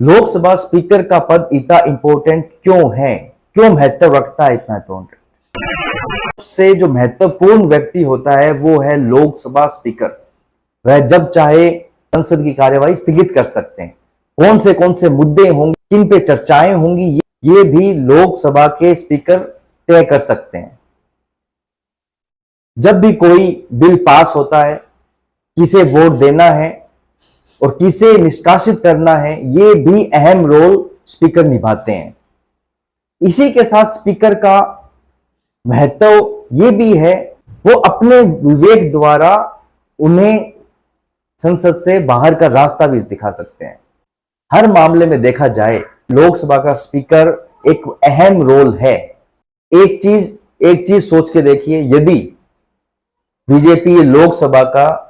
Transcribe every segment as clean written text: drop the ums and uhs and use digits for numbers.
Lok Sabha speaker का पद इतना इंपॉर्टेंट क्यों है, क्यों महत्व रखता है इतना इंपॉर्टेंट? सबसे जो महत्वपूर्ण व्यक्ति होता है वो है लोकसभा स्पीकर। वह जब चाहे संसद की कार्यवाही स्थगित कर सकते हैं। कौन से मुद्दे होंगे, किन पे चर्चाएं होंगी, ये भी लोकसभा के स्पीकर तय कर सकते हैं। जब भी कोई बिल पास होता है, किसे वोट देना है और किसे निष्कासित करना है, ये भी अहम रोल स्पीकर निभाते हैं। इसी के साथ स्पीकर का महत्व ये भी है, वो अपने विवेक द्वारा उन्हें संसद से बाहर का रास्ता भी दिखा सकते हैं। हर मामले में देखा जाए लोकसभा का स्पीकर एक अहम रोल है। एक चीज सोच के देखिए, यदि बीजेपी लोकसभा का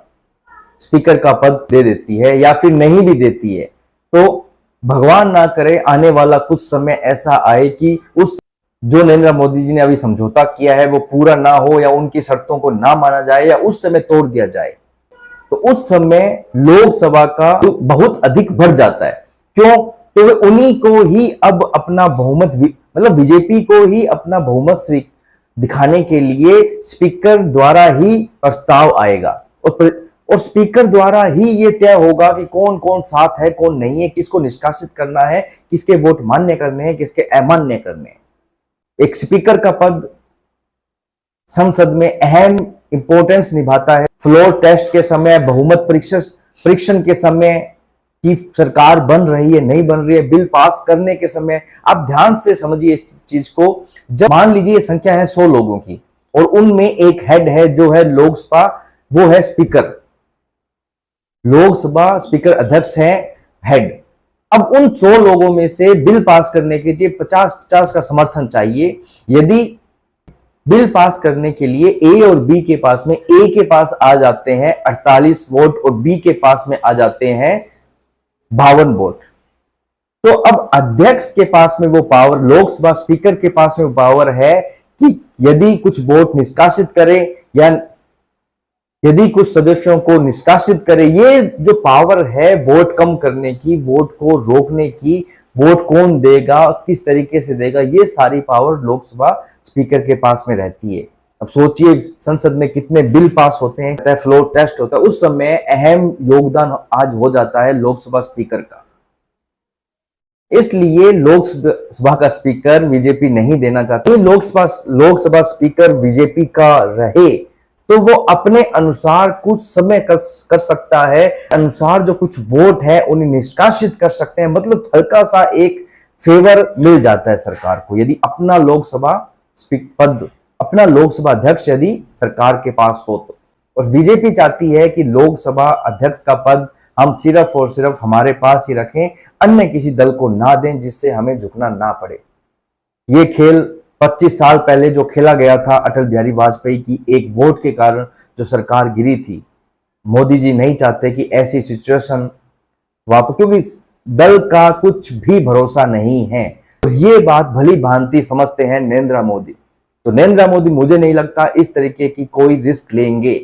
स्पीकर का पद दे देती है या फिर नहीं भी देती है, तो भगवान ना करे आने वाला कुछ समय ऐसा आए कि उस जो नरेंद्र मोदी जी ने अभी समझौता किया है वो पूरा ना हो या उनकी शर्तों को ना माना जाए या उस समय तोड़ दिया जाए, तो उस समय लोकसभा का बहुत अधिक बढ़ जाता है। क्यों? तो उन्हीं को ही अब अपना बहुमत, मतलब बीजेपी को ही अपना बहुमत दिखाने के लिए स्पीकर द्वारा ही प्रस्ताव आएगा और स्पीकर द्वारा ही ये तय होगा कि कौन कौन साथ है, कौन नहीं है, किसको निष्कासित करना है, किसके वोट मान्य करने हैं, किसके अमान्य करने हैं। एक स्पीकर का पद संसद में अहम इंपॉर्टेंस निभाता है। फ्लोर टेस्ट के समय, बहुमत परीक्षण के समय कि सरकार बन रही है नहीं बन रही है, बिल पास करने के समय, आप ध्यान से समझिए इस चीज को। जब मान लीजिए संख्या है 100 लोगों की और उनमें एक हेड है जो है लोकसभा, वो है स्पीकर। लोकसभा स्पीकर अध्यक्ष है हेड। अब उन 100 लोगों में से बिल पास करने के लिए 50-50 का समर्थन चाहिए। यदि बिल पास करने के लिए ए और बी के पास में, ए के पास आ जाते हैं 48 वोट और बी के पास में आ जाते हैं 52 वोट, तो अब अध्यक्ष के पास में वो पावर, लोकसभा स्पीकर के पास में वो पावर है कि यदि कुछ वोट निष्कासित करे या यदि कुछ सदस्यों को निष्कासित करे, ये जो पावर है वोट कम करने की, वोट को रोकने की, वोट कौन देगा, किस तरीके से देगा, ये सारी पावर लोकसभा स्पीकर के पास में रहती है। अब सोचिए संसद में कितने बिल पास होते हैं, फ्लोर टेस्ट होता है, उस समय अहम योगदान आज हो जाता है लोकसभा स्पीकर का। इसलिए लोकसभा का स्पीकर बीजेपी नहीं देना चाहती। लोकसभा स्पीकर बीजेपी का रहे तो वो अपने अनुसार कुछ समय कर सकता है, अनुसार जो कुछ वोट है उन्हें निष्कासित कर सकते हैं। मतलब हल्का सा एक फेवर मिल जाता है सरकार को, यदि अपना लोकसभा पद, अपना लोकसभा अध्यक्ष यदि सरकार के पास हो तो। और बीजेपी चाहती है कि लोकसभा अध्यक्ष का पद हम सिर्फ और सिर्फ हमारे पास ही रखें, अन्य किसी दल को ना दें, जिससे हमें झुकना ना पड़े। ये खेल 25 साल पहले जो खेला गया था अटल बिहारी वाजपेयी की एक वोट के कारण जो सरकार गिरी थी, मोदी जी नहीं चाहते कि ऐसी सिचुएशन वापस, क्योंकि दल का कुछ भी भरोसा नहीं है। तो ये बात भली भांति समझते हैं नरेंद्र मोदी। तो नरेंद्र मोदी मुझे नहीं लगता इस तरीके की कोई रिस्क लेंगे।